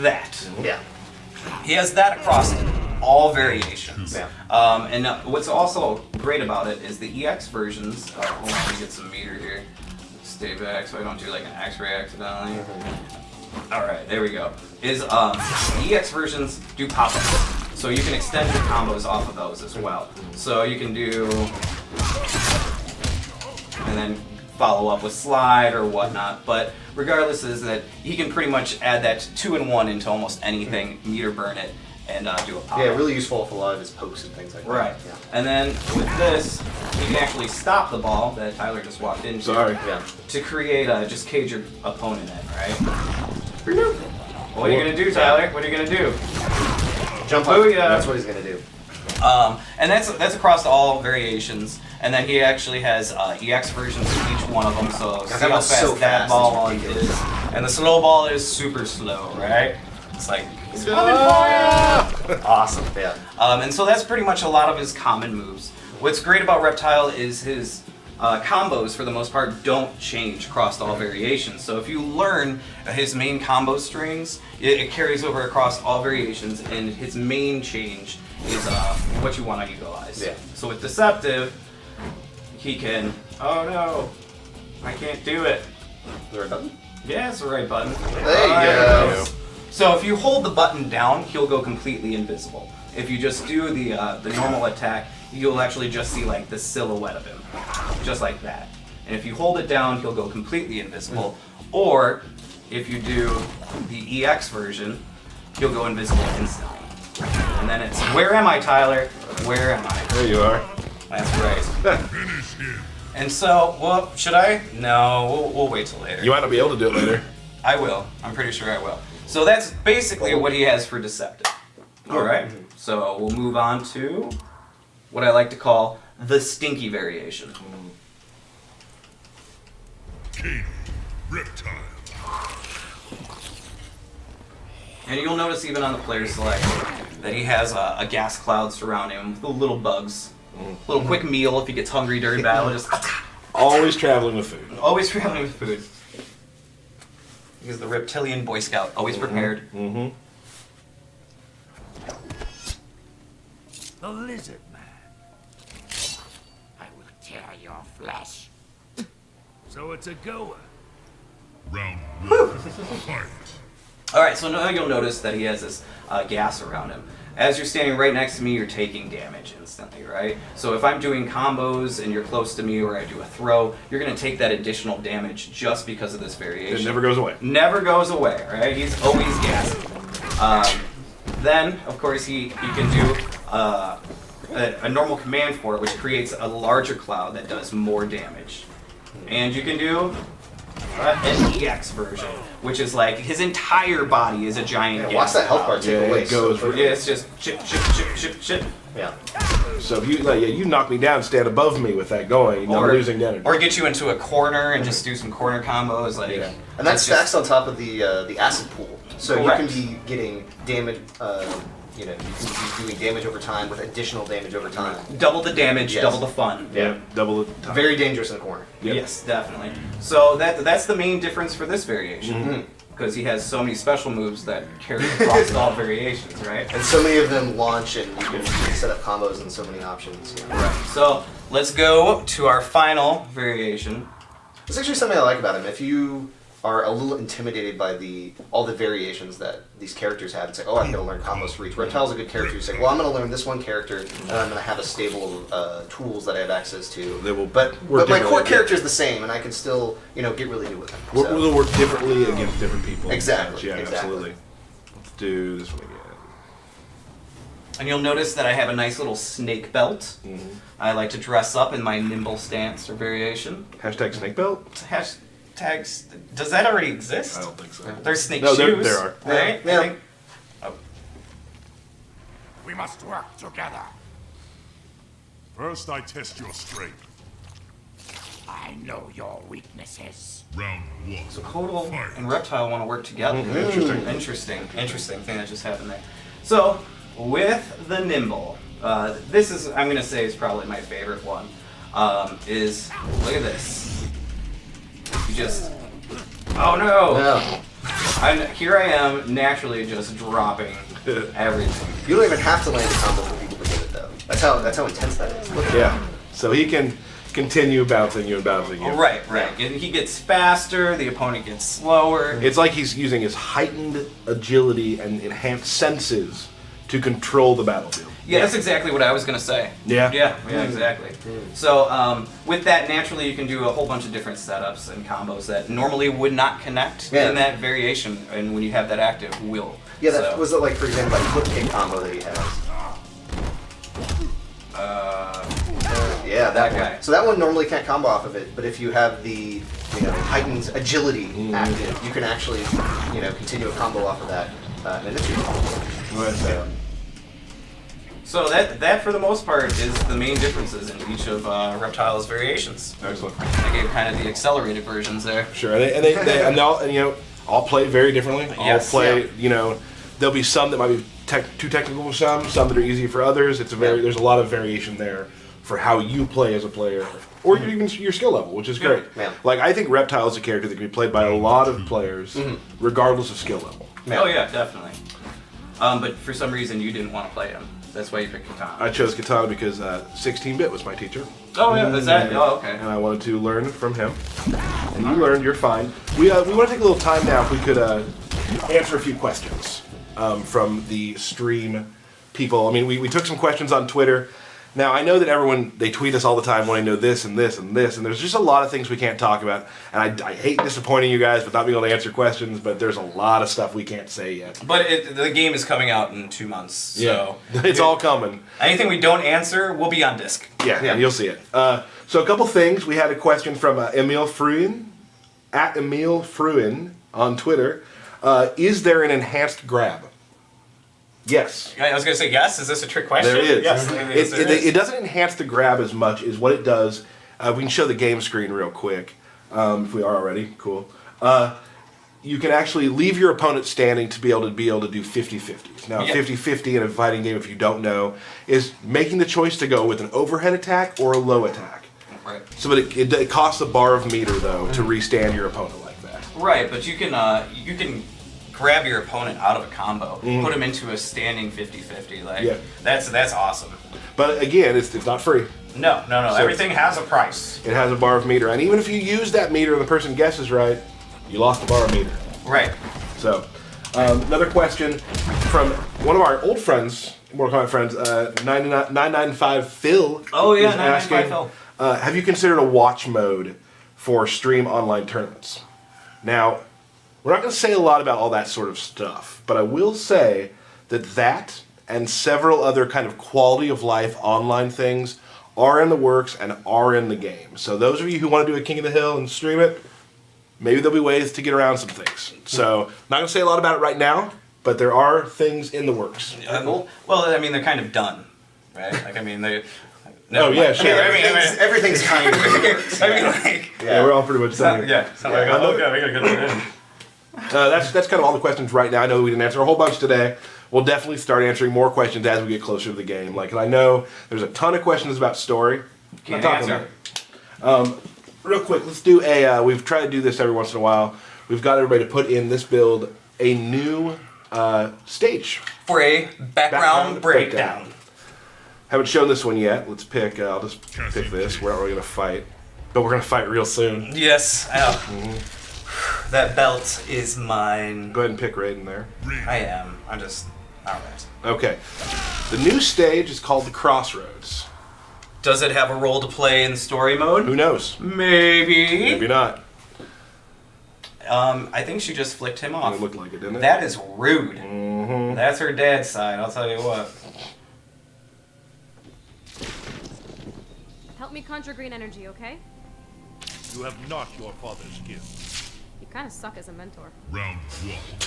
that. Yeah. He has that across all variations. Yeah. And what's also great about it is the EX versions. Hold on, let me get some meter here. Stay back so I don't do like an X-ray accidentally. All right, there we go. Is EX versions do pop-ups, so you can extend your combos off of those as well. So you can do, and then follow up with slide or whatnot. But regardless, is that he can pretty much add that 2-in-1 into almost anything, meter burn it, and do a pop-up. Yeah, really useful for a lot of his pokes and things like that. Right. Yeah. And then with this, you can actually stop the ball that Tyler just walked into. Sorry. Yeah. To create just cage your opponent in, right? What are you gonna do, Tyler? What are you gonna do? Jump up. Booyah. That's what he's gonna do. And that's across all variations. And then he actually has EX versions of each one of them. So see that how one's fast so that fast, ball it's is. ridiculous. And the slow ball is super slow, right? It's like it's coming for you. Awesome. Yeah. And so that's pretty much a lot of his common moves. What's great about Reptile is his combos, for the most part, don't change across all variations. So if you learn his main combo strings, it carries over across all variations, and his main change is what you want to utilize. Yeah. So with Deceptive, he can... Oh no, I can't do it. Is there a button? Yeah, it's the right button. There you go. So if you hold the button down, he'll go completely invisible. If you just do the normal attack, you'll actually just see like the silhouette of him, just like that. And if you hold it down, he'll go completely invisible. Or if you do the EX version, he'll go invisible instantly. And then it's, where am I, Tyler? Where am I? There you are. That's right. Finish him! And so, well, should I? No, we'll wait till later. You might not be able to do it later. I will. I'm pretty sure I will. So that's basically what he has for Deceptive. All right. So we'll move on to what I like to call the stinky variation. Katie, Reptile. And you'll notice even on the player select that he has a gas cloud surrounding him with little bugs. A little quick meal if he gets hungry during battle. Just Always traveling with food. always traveling with food. He's the reptilian Boy Scout, always prepared. Mm-hmm. The lizard man. I will tear your flesh. So it's a goer. Round 1. Fight! All right, so now you'll notice that he has this gas around him. As you're standing right next to me, you're taking damage instantly, right? So if I'm doing combos and you're close to me or I do a throw, you're going to take that additional damage just because of this variation. It never goes away. Never goes away, right? He's always gassing. Then, of course, he can do a normal command for it, which creates a larger cloud that does more damage. And you can do an EX version, which is like his entire body is a giant gas Watch that health bar cloud. take away. it goes. Yeah, it's just chip. Yeah. So if you knock me down, stand above me with that going, and I'm losing damage. Or get you into a corner and just do some corner combos, like. Yeah. And that it's stacks on top of the acid pool, so Correct. you can be getting damage. You can be doing damage over time with additional damage over time. double the damage, Yes. double the fun. Yeah, double the time. Very dangerous in the corner. Yep. Yes, definitely. So that's the main difference for this variation, Mm-hmm. because he has so many special moves that carry across all variations, right? And so many of them launch, and you can set up combos and so many options. Right. So let's go to our final variation. There's actually something I like about him. If you are a little intimidated by all the variations that these characters have, and say, oh, I'm going to learn combos for each. Reptile's a good character. You say, well, I'm going to learn this one character, and I'm going to have a stable tools that I have access to. They will but work my differently, core yeah. character is the same, and I can still get really good with them. We'll work differently against different people. Exactly, Yeah, exactly. absolutely. Let's do this one again. And you'll notice that I have a nice little snake belt. Mm-hmm. I like to dress up in my nimble stance or variation. Hashtag snake belt? Hashtags. Does that already exist? I don't think so. There's snake No, shoes. there are. Right? Yeah. I think- We must work together. First, I test your strength. I know your weaknesses. Round 1. So Kodal Fight. and Reptile want to work together. Interesting. Interesting thing that just happened there. So with the nimble, this is I'm gonna say is probably my favorite one. Is look at this. You just oh no! Yeah. Here I am naturally just dropping everything. You don't even have to land a combo for people to get it, though. That's how intense that is. Look at Yeah. So he can continue bouncing you and bouncing you. Right. And he gets faster. The opponent gets slower. It's like he's using his heightened agility and enhanced senses to control the battlefield. Yeah, that's exactly what I was gonna say. Yeah? Yeah, exactly. So with that, naturally, you can do a whole bunch of different setups and combos that normally would not connect Yeah. in that variation, and when you have that active, will. Yeah, that So, was it. Like for example, like flip kick combo that he has. Yeah, That that guy. one. So that one normally can't combo off of it, but if you have the heightened agility active, you can actually continue a combo off of that. And it's so, So that for the most part is the main differences in each of Reptile's variations. Excellent. I gave kind of the accelerated versions there. Sure. And they all play very differently. Yes. All play, there'll be some that might be too technical for some that are easy for others. There's a lot of variation there for how you play as a player, or even your skill level, which is great. Yeah. Like, I think Reptile is a character that can be played by a lot of players, regardless of skill level. Oh yeah, definitely. But for some reason you didn't want to play him. That's why you picked Kitana. I chose Kitana because 16-bit was my teacher, Oh yeah, is that? Oh okay. and I wanted to learn from him. And you learned, you're fine. We want to take a little time now if we could answer a few questions from the stream people. I mean, we took some questions on Twitter. Now, I know that everyone, they tweet us all the time wanting to know this and this and this, and there's just a lot of things we can't talk about. And I hate disappointing you guys with not being able to answer questions, but there's a lot of stuff we can't say yet. But the game is coming out in 2 months, so It's all coming. anything we don't answer will be on disc. Yeah, you'll see it. So a couple things. We had a question from Emil Fruin, at Emil Fruin on Twitter. Is there an enhanced grab? Yes. I was gonna say yes. Is this a trick question? There is. Yes. It doesn't enhance the grab as much as what it does. We can show the game screen real quick, if we are already. Cool. You can actually leave your opponent standing to be able to do 50-50s. Now, Yeah. 50-50 in a fighting game, if you don't know, is making the choice to go with an overhead attack or a low attack. Right. So, but it costs a bar of meter though to restand your opponent like that. Right, but you can grab your opponent out of a combo, put him into a standing 50-50. Like Yeah. that's awesome. But again, it's not free. No. So- Everything has a price. It has a bar of meter, and even if you use that meter and the person guesses right, you lost the bar of meter. Right. So, Another question from one of our old friends, Mortal Kombat friends, 995 Phil. Oh yeah, is 995 asking, Phil. have you considered a watch mode for stream online tournaments? Now, we're not going to say a lot about all that sort of stuff, but I will say that and several other kind of quality of life online things are in the works and are in the game. So those of you who want to do a King of the Hill and stream it, maybe there'll be ways to get around some things. So, not going to say a lot about it right now, but there are things in the works. Well, I mean, they're kind of done, right? Like, I mean, they. Oh, yeah, sure. Everything's kind of in the works. I mean, like. Yeah, we're all pretty much done. Yeah. So like, oh, okay, we gotta get that in. That's kind of all the questions right now. I know we didn't answer a whole bunch today. We'll definitely start answering more questions as we get closer to the game. Like, and I know there's a ton of questions about story. Can't Not talking answer. about it. Real quick, let's do a. We've tried to do this every once in a while. We've got everybody to put in this build a new stage. For a background breakdown. Haven't shown this one yet. Let's pick. I'll just pick this. We're not really gonna fight, but we're gonna fight real soon. Yes. That belt is mine. Go ahead and pick Raiden there. I am. I'm just. Alright. Okay. The new stage is called the Crossroads. Does it have a role to play in story mode? Who knows? Maybe. Maybe not. I think she just flicked him off. It looked like it, didn't it? That is rude. Mm-hmm. That's her dad's side, I'll tell you what. Help me conjure green energy, okay? You have not your father's gift. You kind of suck as a mentor. Round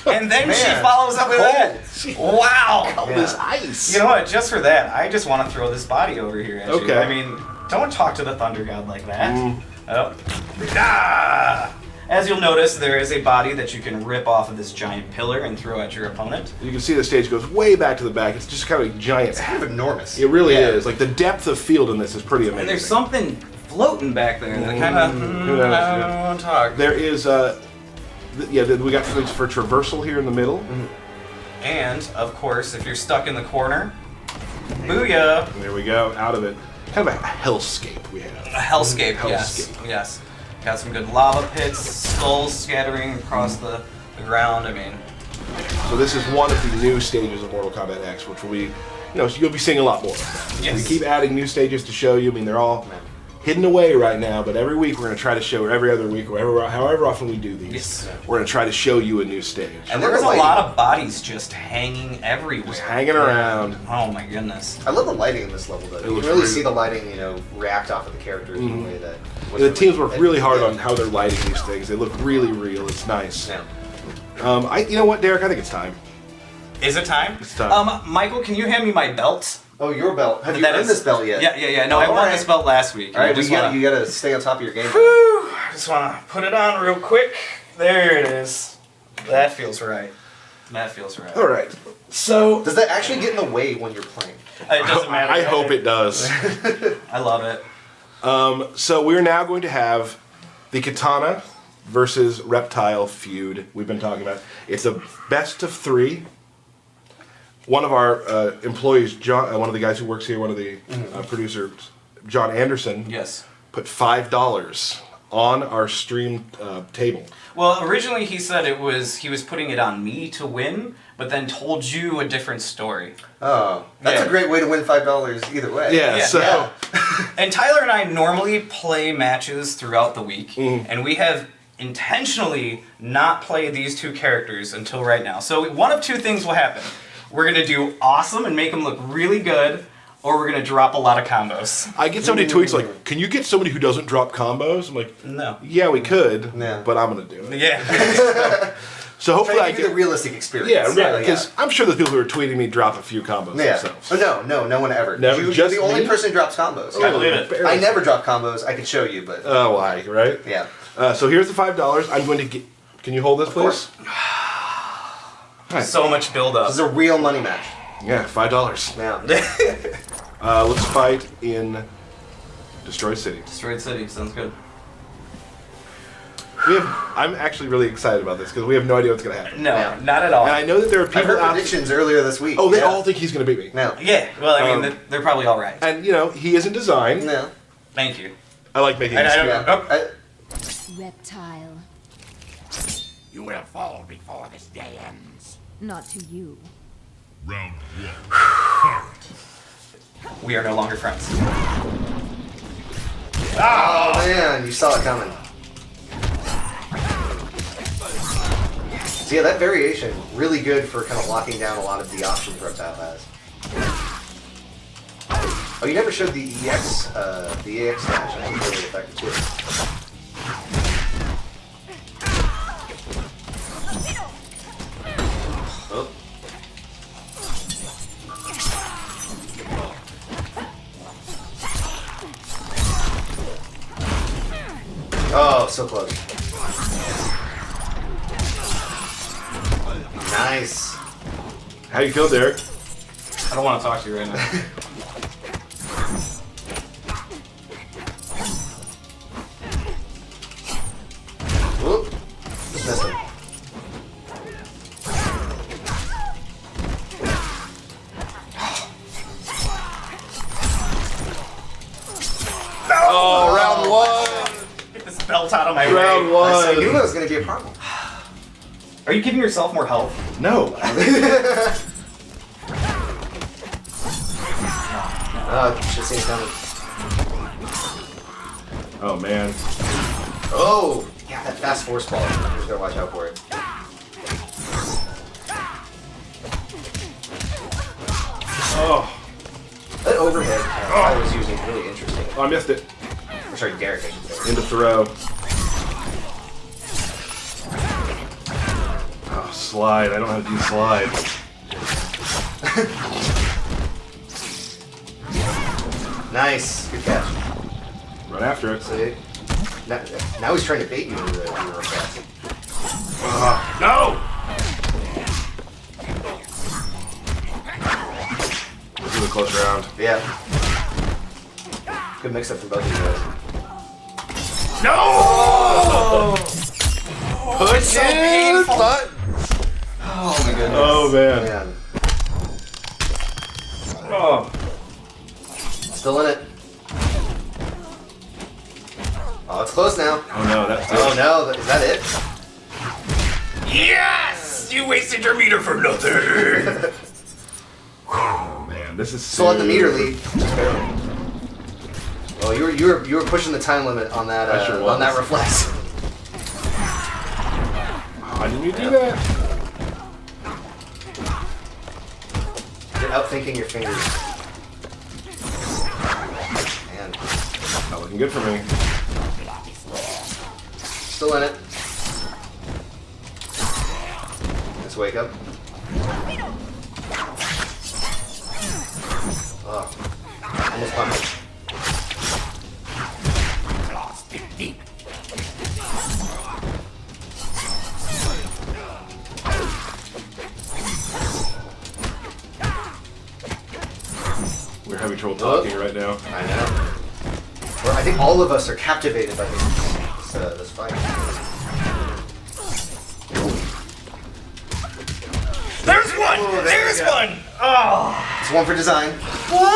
1. And then she Man. follows up with that. Wow. This ice. You know what? Just for that, I just want to throw this body over here at you. Okay. I mean, don't talk to the Thunder God like that. Oh. Ah! As you'll notice, there is a body that you can rip off of this giant pillar and throw at your opponent. You can see the stage goes way back to the back. It's just kind of a giant. It's kind of enormous. It really is. Like the depth of field in this is pretty amazing. And there's something floating back there that kind of. Who knows? I don't want to talk. There is we got things for traversal here in the middle. And, of course, if you're stuck in the corner, booyah! There we go, out of it. Kind of a hellscape we have. A hellscape, yes. Hellscape. Yes. Got some good lava pits, skulls scattering across the ground. I mean, So this is one of the new stages of Mortal Kombat X, which will be, so you'll be seeing a lot more. Yes. We keep adding new stages to show you. I mean, they're all hidden away right now, but every week we're going to try to show, or every other week, or however often we do these, Yes. we're going to try to show you a new stage. and there's a lot of bodies just hanging everywhere. Just hanging around. Oh my goodness. I love the lighting in this level, though. You looks can really really- see the lighting, react off of the characters in a way that. The teams work really hard on how they're lighting these things. They look really real. It's nice. Yeah. You know what, Derek? I think it's time. Is it time? It's time. Michael, can you hand me my belt? Oh, your belt. Have you That earned is- this belt yet? Yeah. No, I won this belt last week. All right, I just you wanna, gotta stay on top of your game. I just want to put it on real quick. There it is. That feels right. That feels right. All right. So Does that actually get in the way when you're playing? It doesn't matter. I hope it does. I love it. So we're now going to have the Kitana versus Reptile feud we've been talking about. It's a best of 3. One of our employees, John, one of the guys who works here, one of the producers, John Anderson, Yes. put $5 on our stream table. Well, originally he said he was putting it on me to win, but then told you a different story. Oh, that's Yeah. a great way to win $5 either way. Yeah, Yeah. so Yeah. And Tyler and I normally play matches throughout the week, and we have intentionally not played these two characters until right now. So one of two things will happen. We're going to do awesome and make them look really good, or we're going to drop a lot of combos. I get so many tweets like, "Can you get somebody who doesn't drop combos?" I'm like, No. "Yeah, we could, Yeah. but I'm gonna do it." Yeah. So hopefully Try I to give you get the realistic experience. yeah, right. Because I'm sure the people who are tweeting me drop a few combos Yeah. themselves. Oh, no one ever. Never? You're Just the only me? person who drops combos. I believe it. Barely. I never drop combos. I could show you, but Oh, why? Right? yeah. So here's the $5. I'm going to get. Can you hold this, please? So much build This up. is a real money match. Yeah, $5. Yeah. Let's fight in Destroyed City. Destroyed City, sounds good. I'm actually really excited about this because we have no idea what's going to happen. No, Yeah. not at all. And I know that there are I people heard out. predictions earlier this week. Oh, they yeah. all think he's going to beat me. No. Yeah, well, I mean, they're probably all right. And he isn't designed. No. Thank you. I like making I this. don't- Yeah. oh. Reptile. You will fall before this day ends. Not to you. Round 1. Fight. We are no longer friends. Oh man, you saw it coming. So yeah, that variation, really good for kind of locking down a lot of the options Reptile has. Oh, you never showed the EX dash. I think it's really effective too. Oh. Oh, so close. Nice. How you feel, Derek? I don't want to talk to you right now. Whoop. Just missed him. Oh, round 1. Get this belt out of my Round way. 1. I knew that was going to be a problem. Are you giving yourself more health? No. Should've seen it coming. Oh man. Oh! Yeah, that fast force ball. You just gotta watch out for it. Oh. That overhead I was using really interesting. Oh, I missed it. Or sorry, Derek, I should say. Into throw. Oh, slide. I don't know how to do slide. Nice. Good catch. Run after it. See? Now he's trying to bait you into the request. No! This is a close round. Yeah. Good mix up for both of you guys. No! Push so it! painful. Buttons. Oh my goodness. Oh man. Man. Oh. Still in it. Oh, it's close now. Oh no, that's it. Oh no, is that it? Yes! You wasted your meter for nothing! Oh man, this is Still at the meter lead. Just barely. Well, you were pushing the time limit on that I sure was. on that reflex. Why didn't you do that? You're outthinking your fingers. Man, Not looking good for me. still in it. Let's wake up. Oh, almost pumped. Claws dig deep. We're having trouble talking right now. I know. Well, I think all of us are captivated by this fight. There's one! There's one! Oh! It's one for design. What?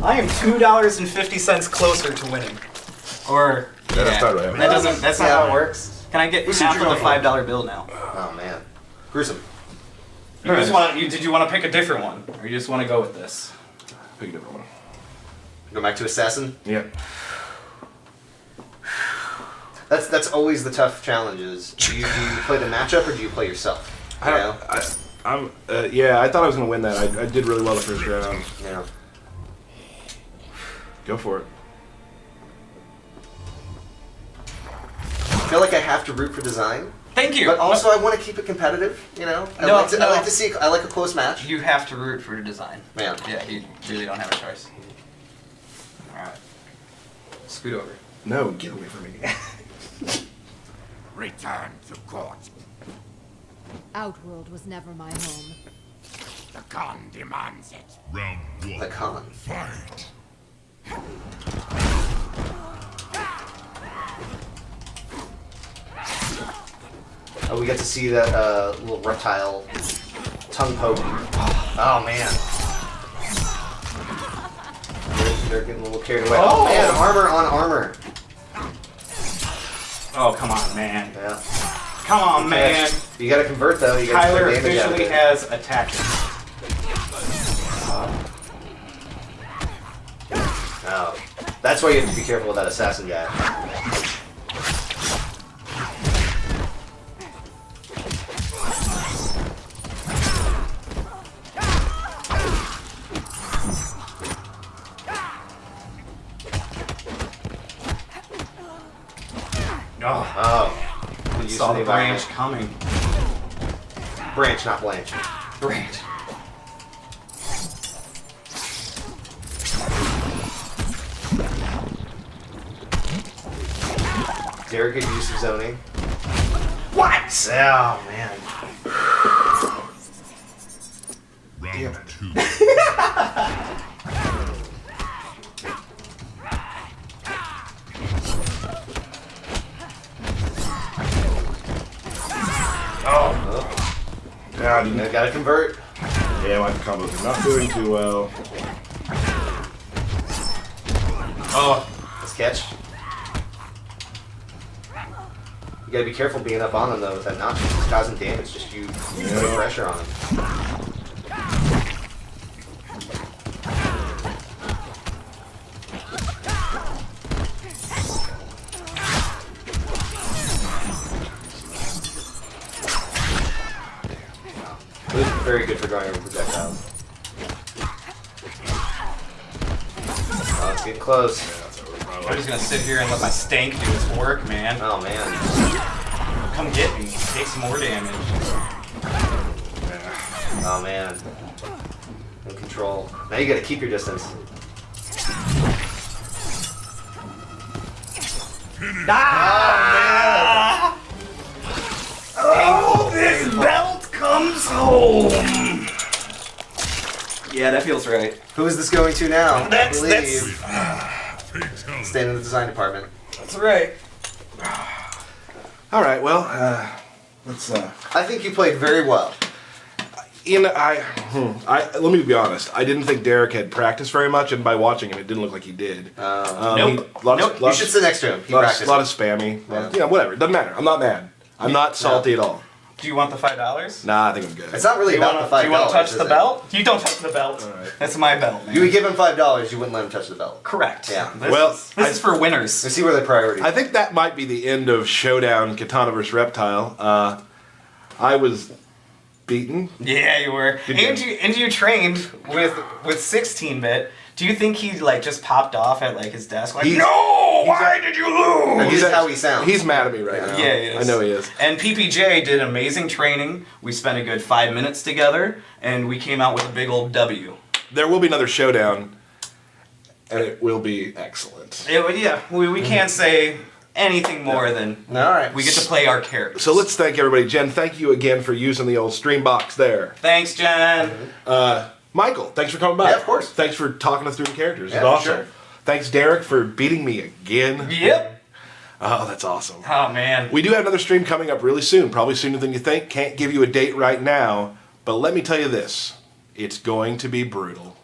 I am $2.50 closer to winning. Or Yeah, that's not right. That's not how it works. Can I get Who's half of your the going $5 bill now? Oh man, gruesome. You just want did you want to pick a different one, or you just want to go with this? Pick a different one. Go back to assassin. Yeah. That's always the tough challenges. Do you play the matchup or do you play yourself? You know? Yeah, I thought I was gonna win that. I did really well the first round. Yeah. Go for it. I feel like I have to root for design, Thank you. but also I want to keep it competitive. You know, I No, like to no. see. I like a close match. You have to root for design. Man. Yeah, you really don't have a choice. Alright. Scoot over. No, get away from me. Return to court. Outworld was never my home. The Khan demands it. Round 1. The con. Fight. Oh, we get to see that little reptile tongue poke. Oh man. They're getting a little carried away. Oh man, armor on armor. Oh, come on, man. Yeah. Come on, man. You gotta convert though. You gotta Tyler take damage out of officially it. has attacked. Oh. That's why you have to be careful with that assassin guy. Oh, Good use saw of the environment. branch coming. Branch, not Blanche. Branch. Derek, good use of zoning. What? Oh man. Round 2. Yeah, I didn't. You gotta convert. Yeah, my combos are not doing too well. Oh, Let's catch. You gotta be careful being up on them though with that noxious. It's causing damage. Just you putting pressure on them. This is very good for drawing over projectiles. Oh, it's getting close. I'm just gonna sit here and let my stank do its work, man. Oh man. Come get me. Take some more damage. Oh man. No control. Now you gotta keep your distance. Oh, this belt comes home. Yeah, that feels right. Who is this going to now? That's- I believe. Fatality. Staying in the design department. That's right. All right, well, let's. I think you played very well. Let me be honest. I didn't think Derek had practiced very much, and by watching him, it didn't look like he did. Nope. You should sit next to him. He practiced. A lot of spammy. Whatever. Doesn't matter. I'm not mad. I'm not salty at all. Do you want the $5? Nah, I think I'm good. It's not really Do you about the $5. do you want to touch is the it? belt? You don't touch the belt. Alright. That's my belt, man. You would give him $5. You wouldn't let him touch the belt. Correct. Yeah. This is for winners. Let's see where the priority. I think that might be the end of Showdown, Kitana vs. Reptile. I was beaten. Yeah, you were. Good And job. you trained with 16-bit. Do you think he like just popped off at like his desk like, He's- no, why did you lose? This is how he sounds. He's mad at me right now. Yeah, he is. I know he is. And PPJ did amazing training. We spent a good 5 minutes together, and we came out with a big old W. There will be another Showdown, and it will be excellent. We can't say anything more than All right. we get to play our characters. So let's thank everybody. Jen, thank you again for using the old stream box there. Thanks, Jen. Michael, thanks for coming by. Yeah, of course. Thanks for talking us through the characters. Yeah, It's for awesome. sure. Thanks, Derek, for beating me again. Yep. Oh, that's awesome. Oh man. We do have another stream coming up really soon, probably sooner than you think. Can't give you a date right now, but let me tell you this. It's going to be brutal.